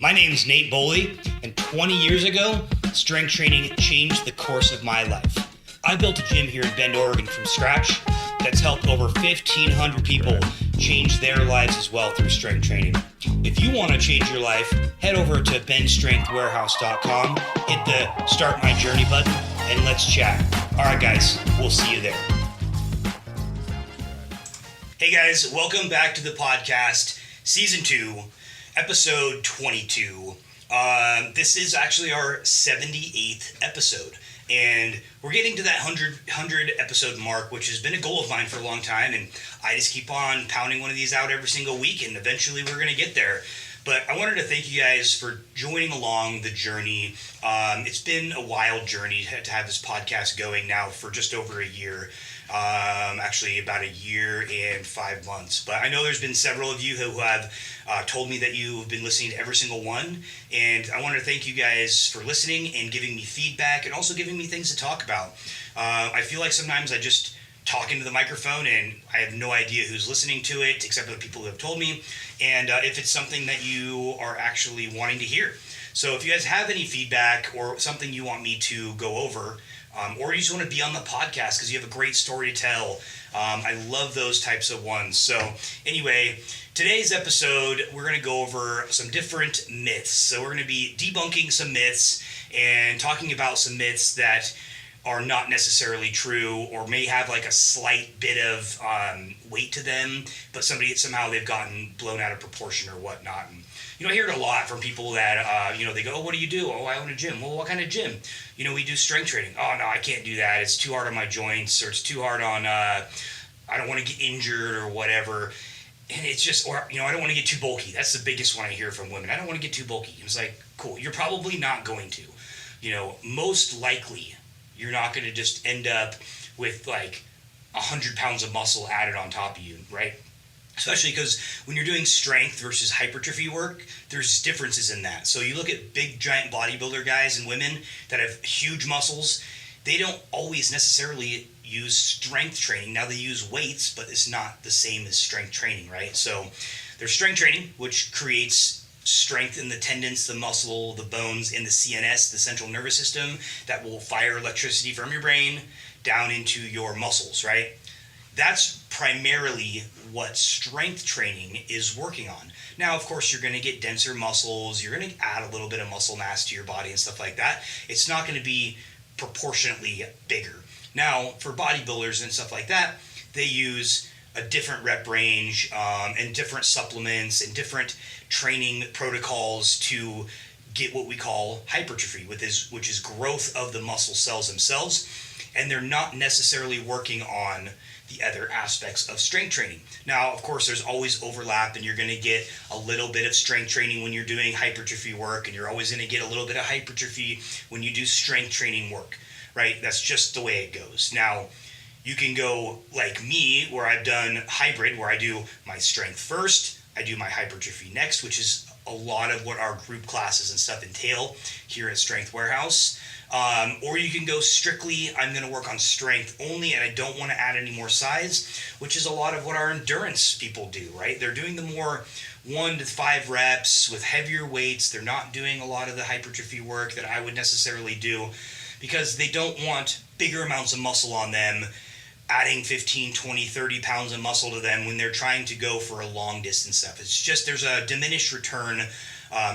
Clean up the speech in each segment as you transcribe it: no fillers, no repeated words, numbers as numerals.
My name's Nate Boley, and 20 years ago, strength training changed the course of my life. I built a gym here in Bend, Oregon from scratch that's helped over 1,500 people change their lives as well through strength training. If you want to change your life, head over to benstrengthwarehouse.com, hit the Start My Journey button, and let's chat. All right, guys, we'll see you there. Hey, guys, welcome back to the podcast, Season 2, Episode 22. This is actually our 78th episode, and we're getting to that 100 episode mark, which has been a goal of mine for a long time, and I just keep on pounding one of these out every single week, and eventually we're going to get there. But I wanted to thank you guys for joining along the journey. It's been a wild journey to have this podcast going now for just over a year. Actually about a year and 5 months. But I know there's been several of you who have told me that you've been listening to every single one. And I wanted to thank you guys for listening and giving me feedback and also giving me things to talk about. I feel like sometimes I just talk into the microphone and I have no idea who's listening to it except for the people who have told me. And if it's something that you are actually wanting to hear. So if you guys have any feedback or something you want me to go over, or you just want to be on the podcast because you have a great story to tell. I love those types of ones. So anyway, today's episode, we're going to go over some different myths. So we're going to be debunking some myths and talking about some myths that are not necessarily true or may have like a slight bit of weight to them, but somehow they've gotten blown out of proportion or whatnot. And, I hear it a lot from people that, they go, oh, what do you do? Oh, I own a gym. Well, what kind of gym? We do strength training. Oh, no, I can't do that. It's too hard on my joints, or it's too hard on, I don't want to get injured or whatever. And it's just, or, I don't want to get too bulky. That's the biggest one I hear from women. I don't want to get too bulky. It's like, cool. You're probably not going to. Most likely, you're not going to just end up with like 100 pounds of muscle added on top of you, right? Especially because when you're doing strength versus hypertrophy work, there's differences in that. So you look at big, giant bodybuilder guys and women that have huge muscles, they don't always necessarily use strength training. Now they use weights, but it's not the same as strength training, right? So there's strength training, which creates strength in the tendons, the muscle, the bones, in the CNS, the central nervous system, that will fire electricity from your brain down into your muscles, right? That's primarily what strength training is working on. Now, of course, you're going to get denser muscles. You're going to add a little bit of muscle mass to your body and stuff like that. It's not going to be proportionately bigger. Now, for bodybuilders and stuff like that, they use a different rep range and different supplements and different training protocols to get what we call hypertrophy, which is growth of the muscle cells themselves. And they're not necessarily working on the other aspects of strength training. Now, of course, there's always overlap, and you're going to get a little bit of strength training when you're doing hypertrophy work, and you're always going to get a little bit of hypertrophy when you do strength training work, right? That's just the way it goes. Now, you can go like me, where I've done hybrid, where I do my strength first, I do my hypertrophy next, which is a lot of what our group classes and stuff entail here at Strength Warehouse. Or you can go strictly, I'm going to work on strength only, and I don't want to add any more size, which is a lot of what our endurance people do, right? They're doing the more 1 to 5 reps with heavier weights. They're not doing a lot of the hypertrophy work that I would necessarily do because they don't want bigger amounts of muscle on them, adding 15, 20, 30 pounds of muscle to them when they're trying to go for a long distance stuff. It's just there's a diminished return,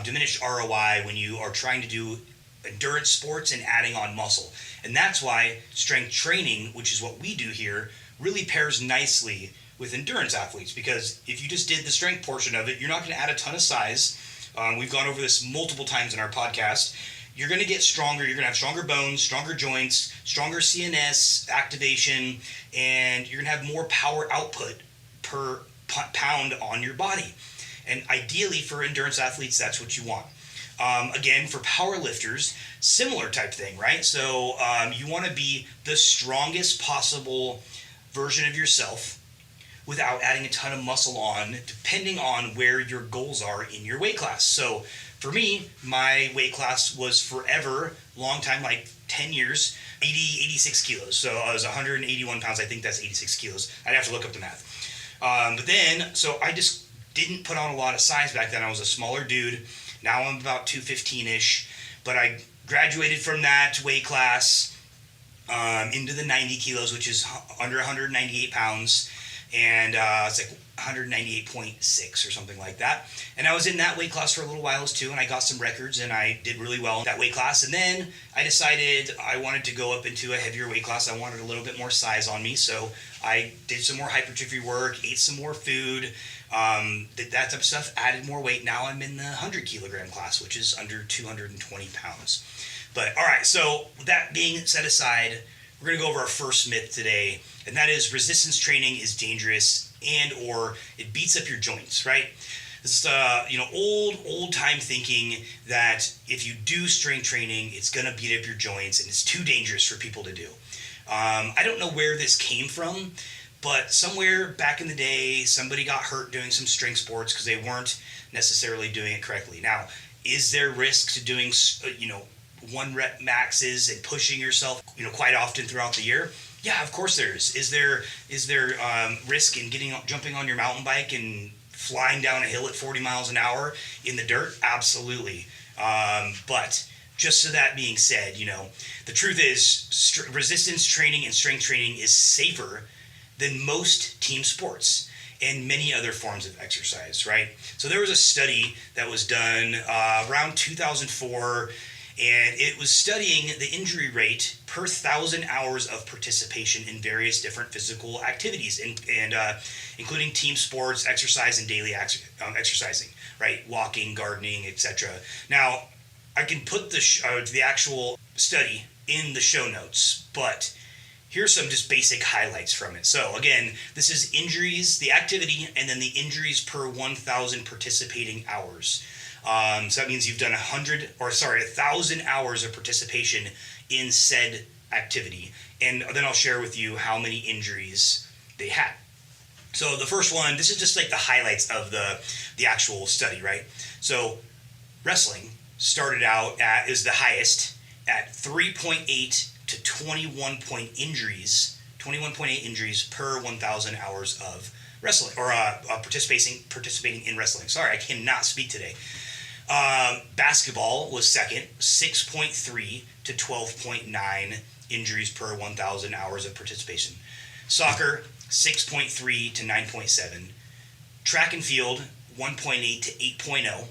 diminished ROI when you are trying to do endurance sports and adding on muscle. And that's why strength training, which is what we do here, really pairs nicely with endurance athletes, because if you just did the strength portion of it, you're not going to add a ton of size. We've gone over this multiple times in our podcast. You're going to get stronger. You're going to have stronger bones, stronger joints, stronger CNS activation, and you're going to have more power output per pound on your body. And ideally for endurance athletes, that's what you want. Again, for power lifters, similar type thing, right? So you want to be the strongest possible version of yourself without adding a ton of muscle on, depending on where your goals are in your weight class. So for me, my weight class was forever, long time, like 10 years, 86 kilos. So I was 181 pounds. I think that's 86 kilos. I'd have to look up the math. But then, so I just didn't put on a lot of size back then. I was a smaller dude. Now I'm about 215-ish, but I graduated from that weight class into the 90 kilos, which is under 198 pounds, and it's like 198.6 or something like that. And I was in that weight class for a little while too, and I got some records, and I did really well in that weight class. And then I decided I wanted to go up into a heavier weight class. I wanted a little bit more size on me, so I did some more hypertrophy work, ate some more food, did that type of stuff, added more weight. Now I'm in the 100 kilogram class, which is under 220 pounds. But all right, so that being set aside, we're going to go over our first myth today, and that is resistance training is dangerous and or it beats up your joints, right? This is old time thinking that if you do strength training, it's going to beat up your joints and it's too dangerous for people to do. I don't know where this came from, but somewhere back in the day, somebody got hurt doing some strength sports because they weren't necessarily doing it correctly. Now, is there risk to doing, one rep maxes and pushing yourself, quite often throughout the year? Yeah, of course there is. Is there risk in jumping on your mountain bike and flying down a hill at 40 miles an hour in the dirt? Absolutely. But just so that being said, the truth is resistance training and strength training is safer than most team sports and many other forms of exercise, right? So there was a study that was done around 2004, and it was studying the injury rate per 1,000 hours of participation in various different physical activities, and including team sports, exercise, and daily exercising, right? Walking, gardening, etc. Now, I can put the actual study in the show notes, but here's some just basic highlights from it. So again, this is injuries, the activity, and then the injuries per 1,000 participating hours. So that means you've done 1,000 hours of participation in said activity. And then I'll share with you how many injuries they had. So the first one, this is just like the highlights of the actual study, right? So wrestling started out is the highest at 3.8 to 21 21.8 injuries per 1,000 hours of wrestling, or participating in wrestling. Sorry, I cannot speak today. Basketball was second, 6.3 to 12.9 injuries per 1,000 hours of participation. Soccer, 6.3 to 9.7. Track and field, 1.8 to 8.0.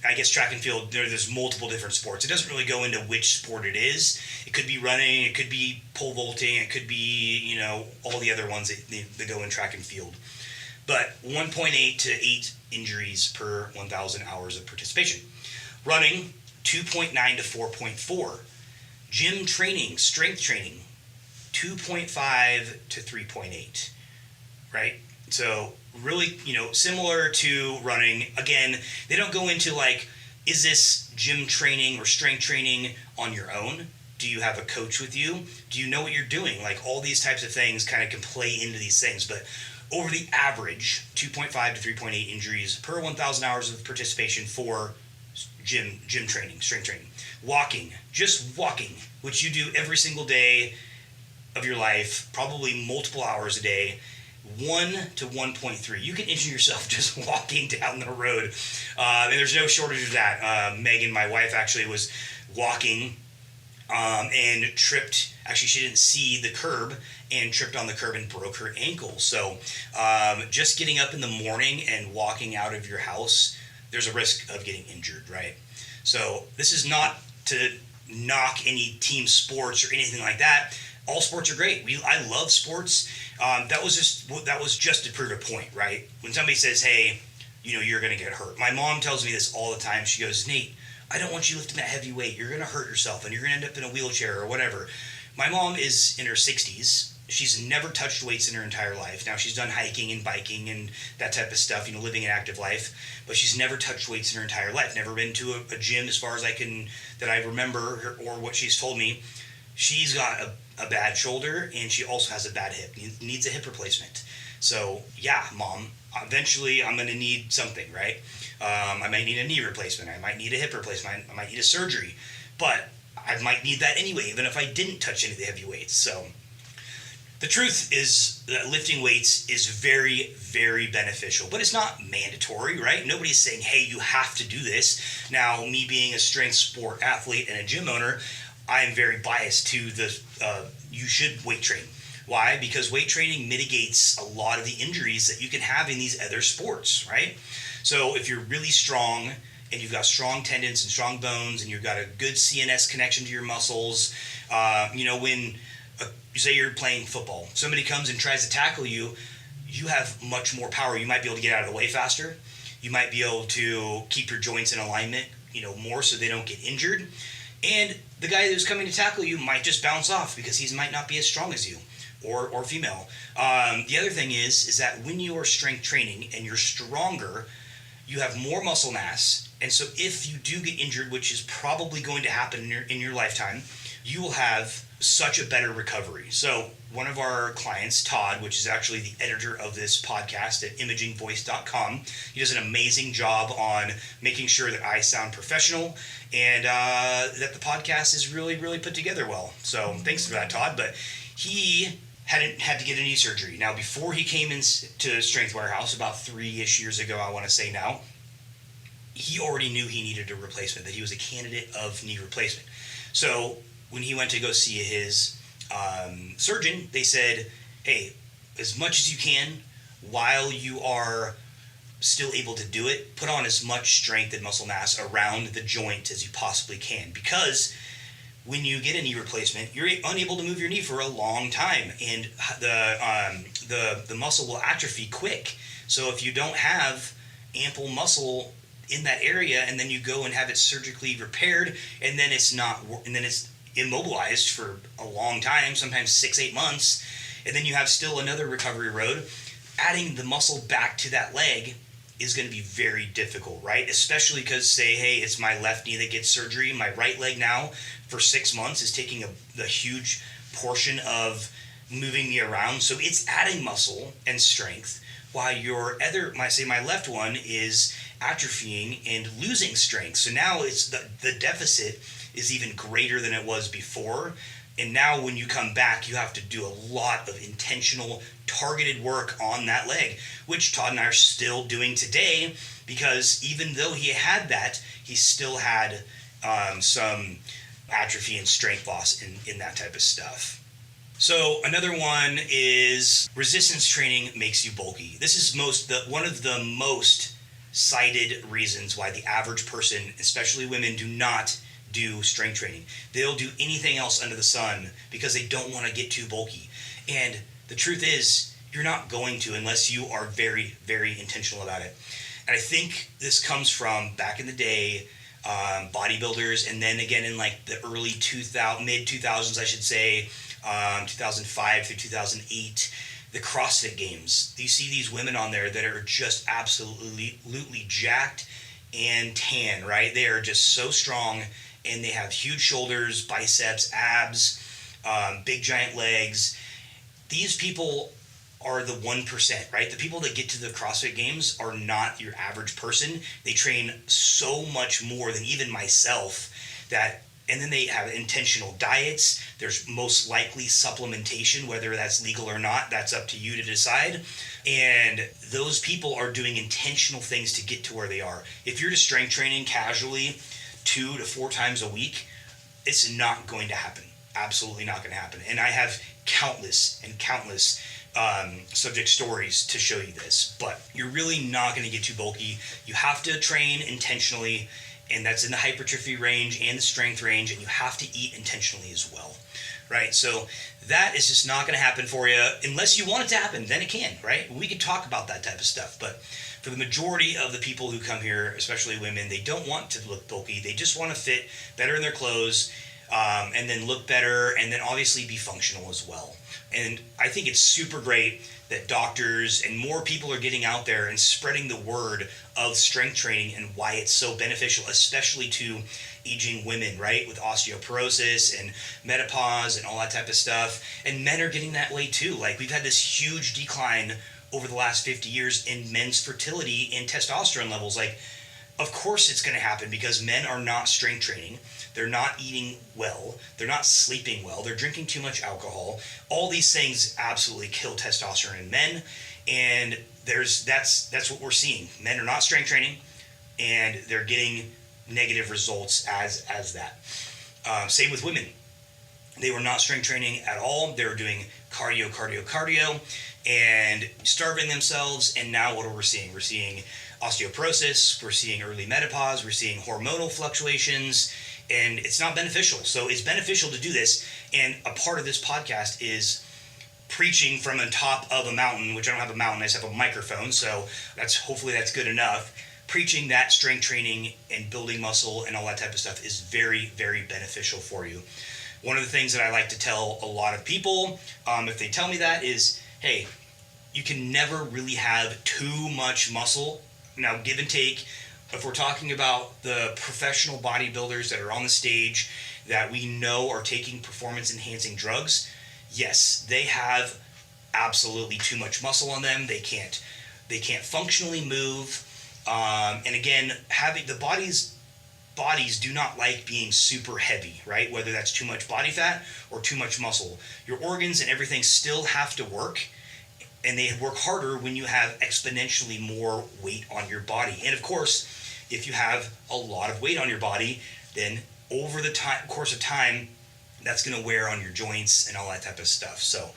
I guess track and field, there's multiple different sports. It doesn't really go into which sport it is. It could be running, it could be pole vaulting, it could be, all the other ones that go in track and field. But 1.8 to 8 injuries per 1,000 hours of participation. Running, 2.9 to 4.4. Gym training, strength training, 2.5 to 3.8, right? So really, similar to running. Again, they don't go into is this gym training or strength training on your own? Do you have a coach with you? Do you know what you're doing? All these types of things kind of can play into these things. But over the average, 2.5 to 3.8 injuries per 1,000 hours of participation for gym training, strength training. Just walking, which you do every single day of your life, probably multiple hours a day, 1 to 1.3. You can injure yourself just walking down the road. And there's no shortage of that. Megan, my wife, actually was walking and tripped. Actually, she didn't see the curb and tripped on the curb and broke her ankle. So just getting up in the morning and walking out of your house, there's a risk of getting injured, right? So this is not to knock any team sports or anything like that. All sports are great. I love sports. That was just to prove a point, right? When somebody says, hey, you're going to get hurt. My mom tells me this all the time. She goes, Nate, I don't want you lifting that heavy weight. You're going to hurt yourself and you're going to end up in a wheelchair or whatever. My mom is in her 60s. She's never touched weights in her entire life. Now, she's done hiking and biking and that type of stuff, living an active life. But she's never touched weights in her entire life. Never been to a gym as far as that I remember, or what she's told me. She's got a bad shoulder, and she also has a bad hip. Needs a hip replacement. So, yeah, Mom, eventually I'm going to need something, right? I might need a knee replacement. I might need a hip replacement. I might need a surgery. But I might need that anyway, even if I didn't touch any of the heavy weights. So The truth is that lifting weights is very, very beneficial, but it's not mandatory, right? Nobody's saying, hey, you have to do this. Now, me being a strength sport athlete and a gym owner, I am very biased to the you should weight train. Why? Because weight training mitigates a lot of the injuries that you can have in these other sports, right? So if you're really strong and you've got strong tendons and strong bones and you've got a good CNS connection to your muscles, when you say you're playing football, somebody comes and tries to tackle you, you have much more power. You might be able to get out of the way faster. You might be able to keep your joints in alignment, more so they don't get injured. And the guy who's coming to tackle you might just bounce off because he might not be as strong as you or female. The other thing is that when you are strength training and you're stronger, you have more muscle mass. And so if you do get injured, which is probably going to happen in your lifetime, you will have such a better recovery. So one of our clients, Todd, which is actually the editor of this podcast at imagingvoice.com, he does an amazing job on making sure that I sound professional and that the podcast is really, really put together well. So thanks for that, Todd. But he had to get a knee surgery. Now, before he came into Strength Warehouse, about 3-ish years ago, I want to say now, he already knew he needed a replacement, that he was a candidate of knee replacement. So when he went to go see his surgeon, they said, hey, as much as you can, while you are still able to do it, put on as much strength and muscle mass around the joint as you possibly can. Because when you get a knee replacement, you're unable to move your knee for a long time, and the muscle will atrophy quick. So if you don't have ample muscle in that area, and then you go and have it surgically repaired, and then it's immobilized for a long time, sometimes 6-8 months, and then you have still another recovery road, adding the muscle back to that leg is going to be very difficult, right? Especially because, say, hey, it's my left knee that gets surgery. My right leg now for 6 months is taking a huge portion of moving me around. So it's adding muscle and strength, while my left one is atrophying and losing strength. So now it's the deficit is even greater than it was before. And now when you come back, you have to do a lot of intentional, targeted work on that leg, which Todd and I are still doing today, because even though he had that, he still had some atrophy and strength loss in that type of stuff. So another one is resistance training makes you bulky. This is one of the most cited reasons why the average person, especially women, do not do strength training. They'll do anything else under the sun because they don't want to get too bulky. And the truth is, you're not going to unless you are very, very intentional about it. And I think this comes from back in the day, bodybuilders, and then again in like the early mid 2000s, I should say, 2005 through 2008, the CrossFit Games. You see these women on there that are just absolutely jacked and tan, right? They are just so strong, and they have huge shoulders, biceps, abs, big giant legs. These people are the 1%, right? The people that get to the CrossFit Games are not your average person. They train so much more than even myself and then they have intentional diets. There's most likely supplementation, whether that's legal or not, that's up to you to decide. And those people are doing intentional things to get to where they are. If you're just strength training casually 2 to 4 times a week, it's not going to happen. Absolutely not going to happen. And I have countless subject stories to show you this, but you're really not going to get too bulky. You have to train intentionally, and that's in the hypertrophy range and the strength range, and you have to eat intentionally as well, right? So that is just not going to happen for you unless you want it to happen. Then it can, right? We could talk about that type of stuff, but for the majority of the people who come here, especially women, they don't want to look bulky. They just want to fit better in their clothes, and then look better, and then obviously be functional as well. And I think it's super great that doctors and more people are getting out there and spreading the word of strength training and why it's so beneficial, especially to aging women, right? With osteoporosis and menopause and all that type of stuff. And men are getting that way too. Like, we've had this huge decline over the last 50 years in men's fertility and testosterone levels. Like, Of course it's going to happen because men are not strength training. They're not eating well. They're not sleeping well. They're drinking too much alcohol. All these things absolutely kill testosterone in men. And that's what we're seeing. Men are not strength training, and they're getting negative results as that. Same with women. They were not strength training at all. They were doing cardio, and starving themselves. And now what are we seeing? We're seeing osteoporosis. We're seeing early menopause. We're seeing hormonal fluctuations. And it's not beneficial. So it's beneficial to do this. And a part of this podcast is preaching from the top of a mountain, which I don't have a mountain. I just have a microphone. So hopefully that's good enough. Preaching that strength training and building muscle and all that type of stuff is very, very beneficial for you. One of the things that I like to tell a lot of people, if they tell me that, is, hey, you can never really have too much muscle. Now, give and take, if we're talking about the professional bodybuilders that are on the stage that we know are taking performance-enhancing drugs, yes, they have absolutely too much muscle on them. They can't functionally move. And again, having the bodies do not like being super heavy, right? Whether that's too much body fat or too much muscle. Your organs and everything still have to work, and they work harder when you have exponentially more weight on your body. And of course, if you have a lot of weight on your body, then over the course of time, that's going to wear on your joints and all that type of stuff. So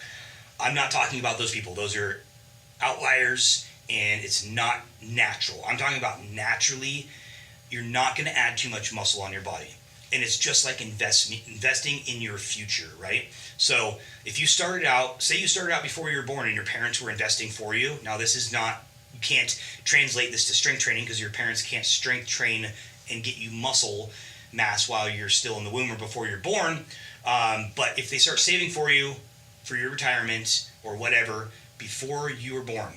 I'm not talking about those people. Those are outliers, and it's not natural. I'm talking about naturally. You're not going to add too much muscle on your body. And it's just like investing in your future, right? So if you started out, say you started out before you were born and your parents were investing for you. Now this is not, you can't translate this to strength training because your parents can't strength train and get you muscle mass while you're still in the womb or before you're born. But if they start saving for you for your retirement or whatever before you were born,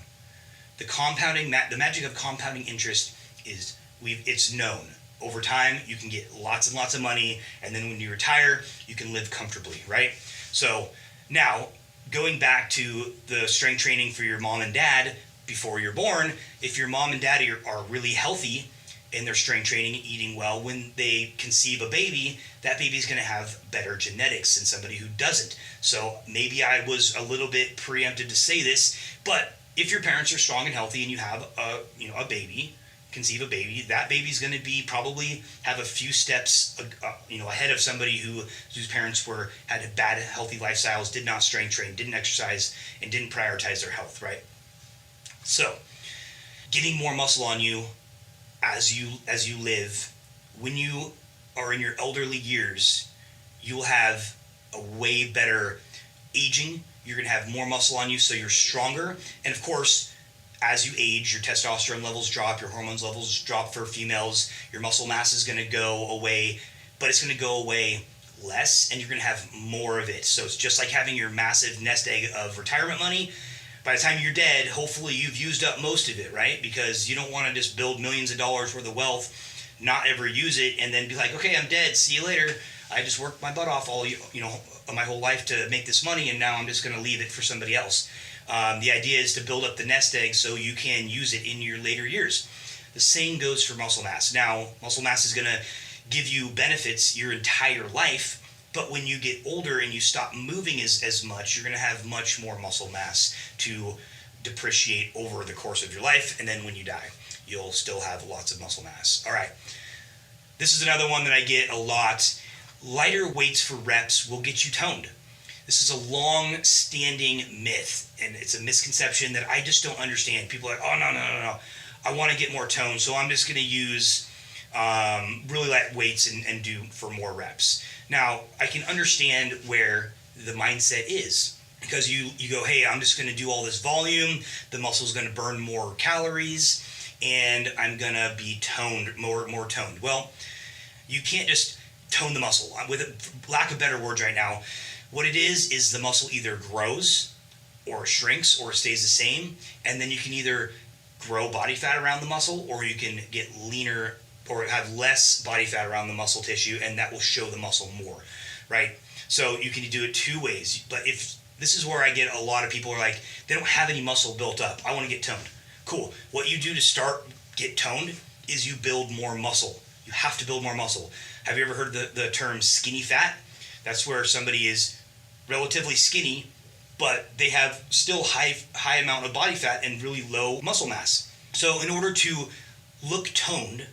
the magic of compounding interest is it's known. Over time, you can get lots and lots of money, and then when you retire, you can live comfortably, right? So now, going back to the strength training for your mom and dad before you're born, if your mom and dad are really healthy and they're strength training and eating well, when they conceive a baby, that baby's going to have better genetics than somebody who doesn't. So maybe I was a little bit preempted to say this, but if your parents are strong and healthy and you have a baby, conceive a baby, that baby's going to be probably have a few steps ahead of somebody whose parents had bad healthy lifestyles, did not strength train, didn't exercise, and didn't prioritize their health, right? So getting more muscle on you as you live, when you are in your elderly years, you'll have a way better aging. You're going to have more muscle on you, so you're stronger. And of course, as you age, your testosterone levels drop, your hormones levels drop for females, your muscle mass is going to go away, but it's going to go away less, and you're going to have more of it. So it's just like having your massive nest egg of retirement money. By the time you're dead, hopefully you've used up most of it, right? Because you don't want to just build millions of dollars worth of wealth, not ever use it, and then be like, okay, I'm dead, see you later. I just worked my butt off my whole life to make this money, and now I'm just going to leave it for somebody else. The idea is to build up the nest egg so you can use it in your later years. The same goes for muscle mass. Now, muscle mass is going to give you benefits your entire life, but when you get older and you stop moving as much, you're going to have much more muscle mass to depreciate over the course of your life, and then when you die, you'll still have lots of muscle mass. All right. This is another one that I get a lot. Lighter weights for reps will get you toned. This is a long-standing myth, and it's a misconception that I just don't understand. People are like, oh, no. I want to get more tone, so I'm just going to use really light weights and do for more reps. Now, I can understand where the mindset is, because you go, hey, I'm just going to do all this volume, the muscle's going to burn more calories, and I'm going to be toned, more toned. Well, you can't just tone the muscle. With lack of better words right now, what it is the muscle either grows or shrinks or stays the same, and then you can either grow body fat around the muscle, or you can get leaner or have less body fat around the muscle tissue, and that will show the muscle more, right? So you can do it two ways. But if this is where I get a lot of people are like, they don't have any muscle built up. I want to get toned. Cool. What you do to get toned is you build more muscle. You have to build more muscle. Have you ever heard the term skinny fat? That's where somebody is relatively skinny, but they have still high amount of body fat and really low muscle mass. So in order to look toned,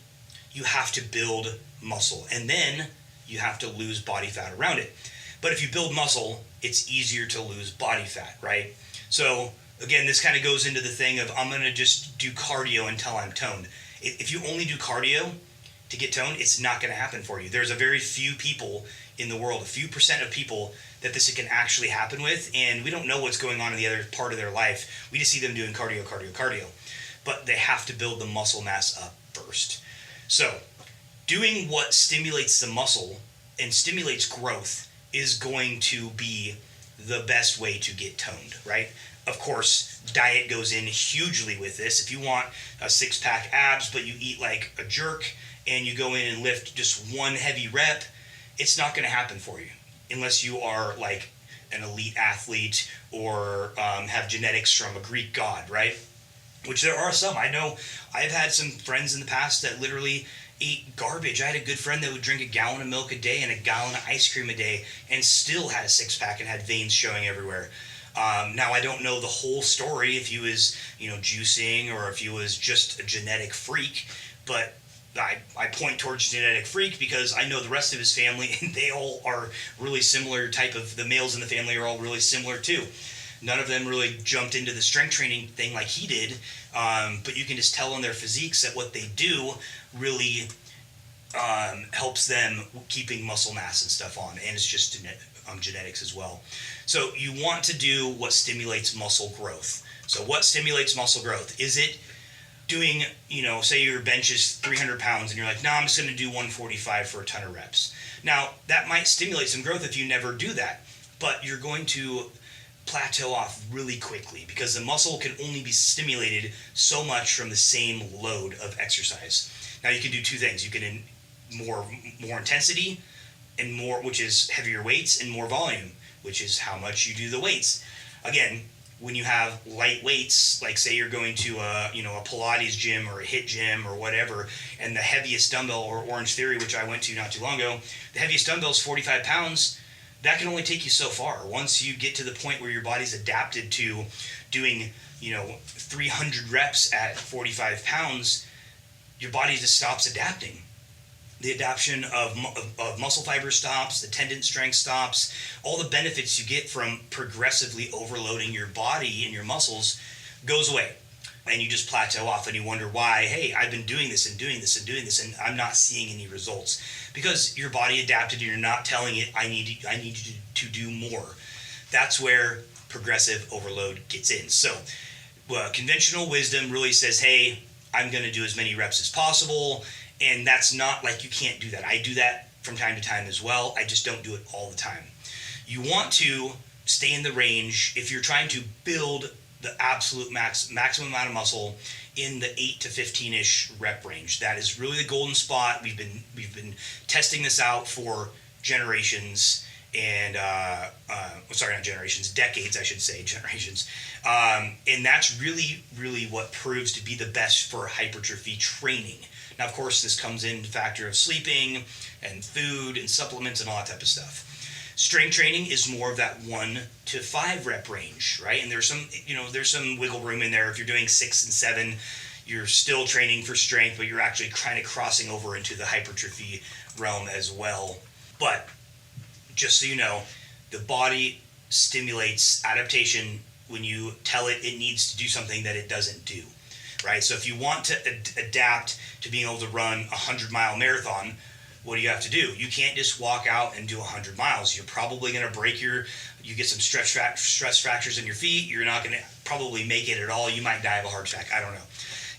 you have to build muscle, and then you have to lose body fat around it. But if you build muscle, it's easier to lose body fat, right? So again, this kind of goes into the thing of I'm going to just do cardio until I'm toned. If you only do cardio to get toned, it's not going to happen for you. There's a very few people in the world, a few percent of people that this can actually happen with, and we don't know what's going on in the other part of their life. We just see them doing cardio. But they have to build the muscle mass up first. So doing what stimulates the muscle and stimulates growth is going to be the best way to get toned, right? Of course, diet goes in hugely with this. If you want a six-pack abs, but you eat like a jerk and you go in and lift just one heavy rep, it's not going to happen for you unless you are like an elite athlete or have genetics from a Greek god, right? Which there are some. I know I've had some friends in the past that literally ate garbage. I had a good friend that would drink a gallon of milk a day and a gallon of ice cream a day and still had a six-pack and had veins showing everywhere. Now, I don't know the whole story if he was, juicing or if he was just a genetic freak, but I point towards genetic freak because I know the rest of his family, and they all are really similar the males in the family are all really similar too. None of them really jumped into the strength training thing like he did, but you can just tell on their physiques that what they do really helps them keeping muscle mass and stuff on, and it's just genetics as well. So you want to do what stimulates muscle growth. So what stimulates muscle growth? Is it doing, say your bench is 300 pounds and you're like, no, I'm just going to do 145 for a ton of reps. Now, that might stimulate some growth if you never do that, but you're going to plateau off really quickly because the muscle can only be stimulated so much from the same load of exercise. Now, you can do two things. You can more intensity and more, which is heavier weights, and more volume, which is how much you do the weights. Again, when you have light weights, like say you're going to a Pilates gym or a HIIT gym or whatever, and the heaviest dumbbell, or Orange Theory, which I went to not too long ago, the heaviest dumbbell is 45 pounds. That can only take you so far. Once you get to the point where your body's adapted to doing, 300 reps at 45 pounds, your body just stops adapting. The adaptation of muscle fiber stops, the tendon strength stops, all the benefits you get from progressively overloading your body and your muscles goes away. And you just plateau off and you wonder why, hey, I've been doing this and I'm not seeing any results. Because your body adapted and you're not telling it, I need you to do more. That's where progressive overload gets in. So conventional wisdom really says, hey, I'm going to do as many reps as possible. And that's not like you can't do that. I do that from time to time as well. I just don't do it all the time. You want to stay in the range if you're trying to build the absolute maximum amount of muscle in the 8 to 15-ish rep range. That is really the golden spot. We've been testing this out for generations and not generations, decades, I should say, generations. And that's really, really what proves to be the best for hypertrophy training. Now, of course, this comes in the factor of sleeping and food and supplements and all that type of stuff. Strength training is more of that 1 to 5 rep range, right? And there's some wiggle room in there. If you're doing 6 and 7, you're still training for strength, but you're actually kind of crossing over into the hypertrophy realm as well. But just so you know, the body stimulates adaptation when you tell it needs to do something that it doesn't do. Right? So if you want to adapt to being able to run a 100-mile marathon, what do you have to do? You can't just walk out and do 100 miles. You're probably going to you get some stress fractures in your feet. You're not going to probably make it at all. You might die of a heart attack. I don't know.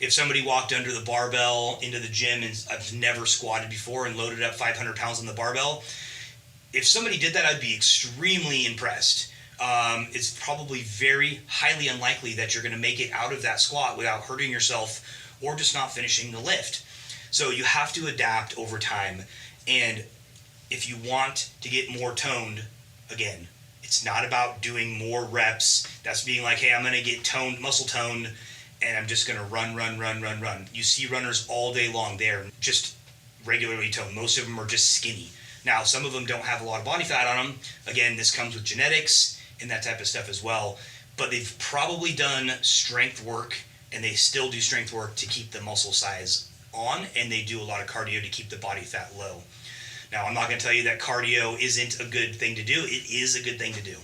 If somebody walked under the barbell into the gym and I've never squatted before and loaded up 500 pounds on the barbell, if somebody did that, I'd be extremely impressed. It's probably very highly unlikely that you're going to make it out of that squat without hurting yourself or just not finishing the lift. So you have to adapt over time. And if you want to get more toned, again, it's not about doing more reps. That's being like, hey, I'm going to get muscle toned, and I'm just going to run. You see runners all day long. They're just regularly toned. Most of them are just skinny. Now, some of them don't have a lot of body fat on them. Again, this comes with genetics and that type of stuff as well. But they've probably done strength work, and they still do strength work to keep the muscle size on, and they do a lot of cardio to keep the body fat low. Now, I'm not going to tell you that cardio isn't a good thing to do. It is a good thing to do.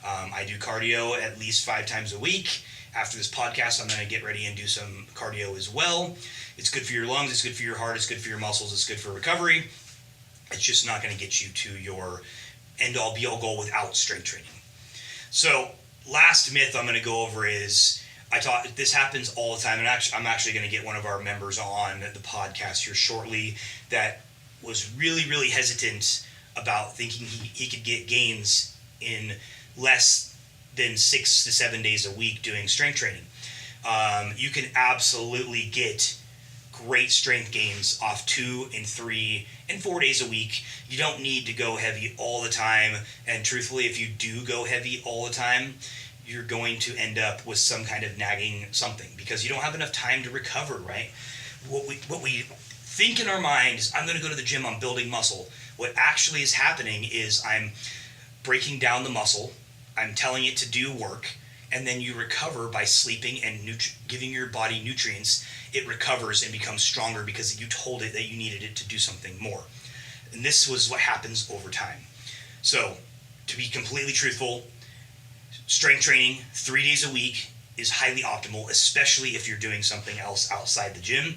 I do cardio at least 5 times a week. After this podcast, I'm going to get ready and do some cardio as well. It's good for your lungs, it's good for your heart, it's good for your muscles, it's good for recovery. It's just not going to get you to your end-all, be-all goal without strength training. So, last myth I'm going to go over is, I thought this happens all the time, and I'm actually going to get one of our members on the podcast here shortly that was really hesitant about thinking he could get gains in less than 6 to 7 days a week doing strength training. You can absolutely get great strength gains off 2 and 3 and 4 days a week. You don't need to go heavy all the time, and truthfully, if you do go heavy all the time, you're going to end up with some kind of nagging something because you don't have enough time to recover, right? What we think in our mind is, I'm going to go to the gym, I'm building muscle. What actually is happening is I'm breaking down the muscle, I'm telling it to do work, and then you recover by sleeping and giving your body nutrients. It recovers and becomes stronger because you told it that you needed it to do something more. And this was what happens over time. So, to be completely truthful, strength training 3 days a week is highly optimal, especially if you're doing something else outside the gym.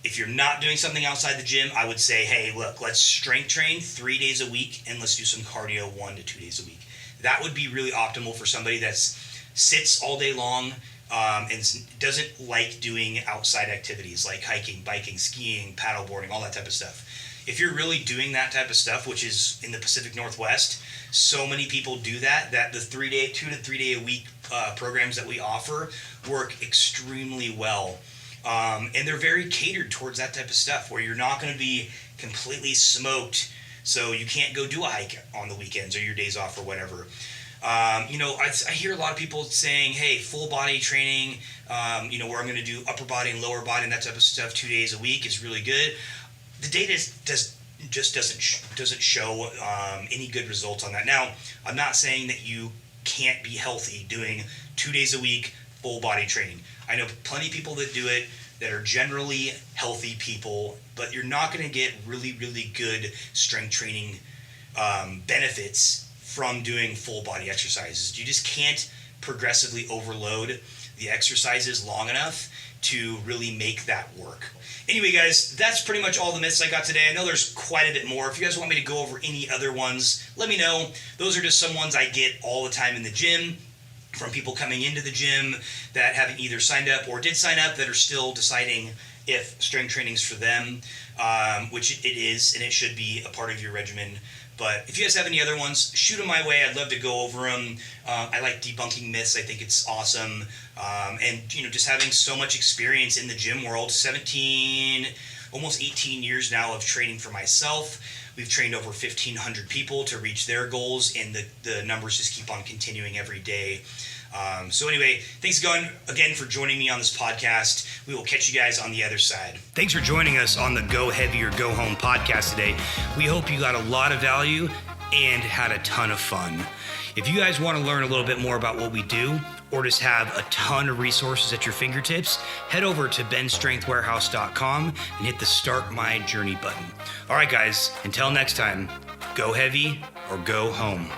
If you're not doing something outside the gym, I would say, hey, look, let's strength train 3 days a week and let's do some cardio 1 to 2 days a week. That would be really optimal for somebody that sits all day long and doesn't like doing outside activities like hiking, biking, skiing, paddleboarding, all that type of stuff. If you're really doing that type of stuff, which is in the Pacific Northwest, so many people do that the 2 to 3 day a week programs that we offer work extremely well. And they're very catered towards that type of stuff where you're not going to be completely smoked, so you can't go do a hike on the weekends or your days off or whatever. I hear a lot of people saying, hey, full body training, where I'm going to do upper body and lower body and that type of stuff 2 days a week is really good. The data just doesn't show any good results on that. Now, I'm not saying that you can't be healthy doing 2 days a week full body training. I know plenty of people that do it that are generally healthy people, but you're not going to get really good strength training benefits from doing full body exercises. You just can't progressively overload the exercises long enough to really make that work. Anyway, guys, that's pretty much all the myths I got today. I know there's quite a bit more. If you guys want me to go over any other ones, let me know. Those are just some ones I get all the time in the gym from people coming into the gym that haven't either signed up or did sign up that are still deciding if strength training's for them, which it is, and it should be a part of your regimen. But if you guys have any other ones, shoot them my way. I'd love to go over them. I like debunking myths. I think it's awesome. And just having so much experience in the gym world, 17, almost 18 years now of training for myself. We've trained over 1,500 people to reach their goals, and the numbers just keep on continuing every day. So anyway, thanks again for joining me on this podcast. We will catch you guys on the other side. Thanks for joining us on the Go Heavy or Go Home podcast today. We hope you got a lot of value and had a ton of fun. If you guys want to learn a little bit more about what we do, or just have a ton of resources at your fingertips, head over to benstrengthwarehouse.com and hit the Start My Journey button. All right, guys, until next time, go heavy or go home.